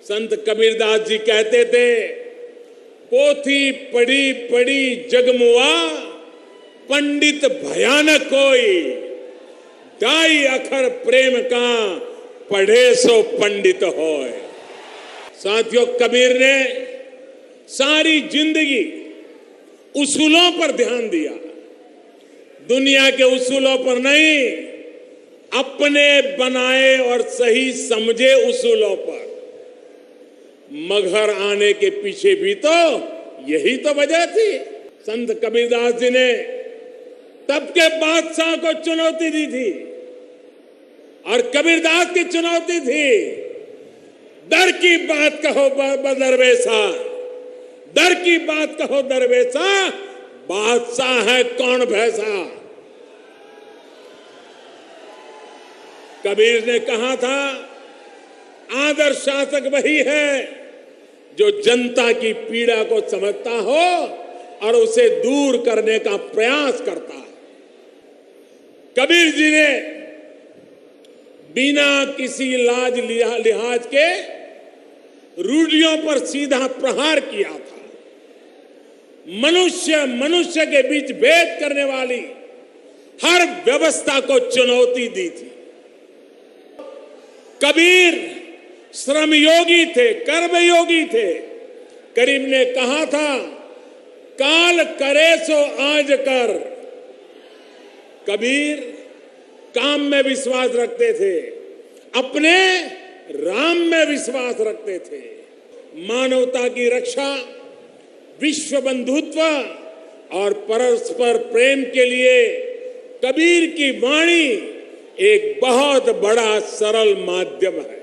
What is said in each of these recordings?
संत कबीरदास जी कहते थे, पोथी पढ़ी पढ़ी जगमुआ, पंडित भयानक कोई, ढाई अखर प्रेम का, पढ़े सो पंडित होए। साथियों, कबीर ने सारी जिंदगी उसूलों पर ध्यान दिया, दुनिया के उसूलों पर नहीं, अपने बनाए और सही समझे उसूलों पर। मगहर आने के पीछे भी तो यही तो वजह थी। संत कबीरदास जी ने तब के बादशाह को चुनौती दी थी, और कबीरदास की चुनौती थी, डर की बात कहो दरवेशा, डर की बात कहो दरवेशा, बादशाह है कौन भैसा। कबीर ने कहा था, आदर्श शासक वही है जो जनता की पीड़ा को समझता हो और उसे दूर करने का प्रयास करता है। कबीर जी ने बिना किसी लाज लिहाज के रूढ़ियों पर सीधा प्रहार किया था। मनुष्य मनुष्य के बीच भेद करने वाली हर व्यवस्था को चुनौती दी थी। कबीर श्रमयोगी थे, कर्मयोगी थे। करीम ने कहा था, काल करे सो आज कर। कबीर काम में विश्वास रखते थे, अपने राम में विश्वास रखते थे। मानवता की रक्षा, विश्व बंधुत्व और परस्पर प्रेम के लिए कबीर की वाणी एक बहुत बड़ा सरल माध्यम है।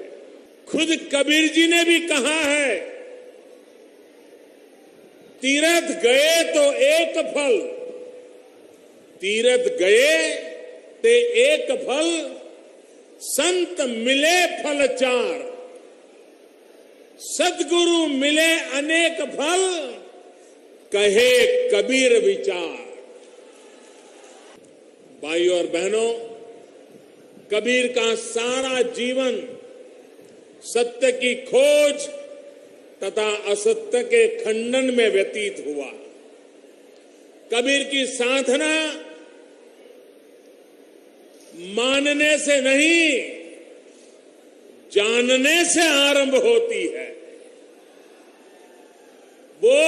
खुद कबीर जी ने भी कहा है, तीरथ गए तो एक फल, तीरथ गए ते एक फल, संत मिले फल चार, सद्गुरु मिले अनेक फल, कहे कबीर विचार। भाइयों और बहनों, कबीर का सारा जीवन सत्य की खोज तथा असत्य के खंडन में व्यतीत हुआ। कबीर की साधना मानने से नहीं, जानने से आरंभ होती है। वो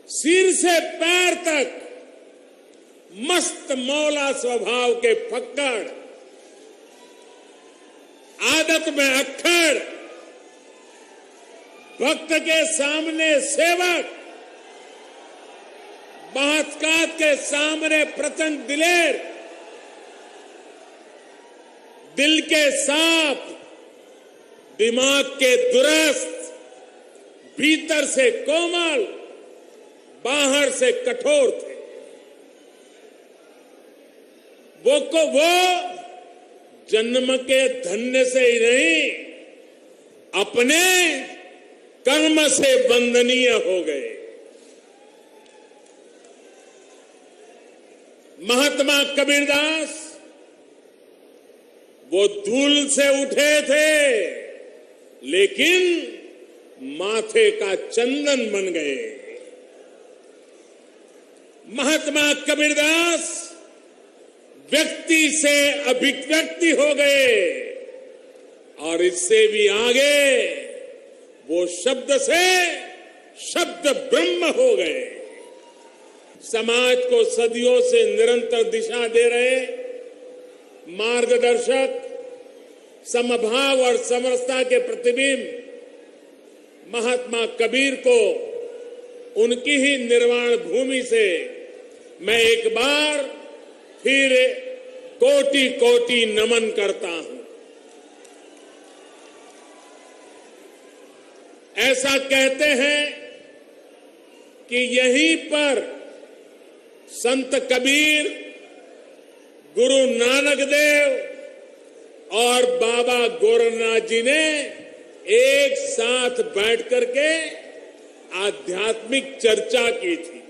सिर से पैर तक मस्त मौला स्वभाव के फक्कड़, आदत में अक्खड़, भक्त के सामने सेवक, बातकात के सामने प्रचंड दिलेर, दिल के साफ, दिमाग के दुरुस्त, भीतर से कोमल, बाहर से कठोर थे। वो जन्म के धन्य से ही नहीं, अपने कर्म से वंदनीय हो गए। महात्मा कबीरदास वो धूल से उठे थे, लेकिन माथे का चंदन बन गए। महात्मा कबीरदास व्यक्ति से अभिव्यक्ति हो गए, और इससे भी आगे वो शब्द से शब्द ब्रह्म हो गए। समाज को सदियों से निरंतर दिशा दे रहे मार्गदर्शक, समभाव और समरसता के प्रतिबिंब महात्मा कबीर को उनकी ही निर्वाण भूमि से मैं एक बार फिर कोटि कोटि नमन करता हूं। ऐसा कहते हैं कि यहीं पर संत कबीर, गुरु नानक देव और बाबा गोरखनाथ जी ने एक साथ बैठ करके आध्यात्मिक चर्चा की थी।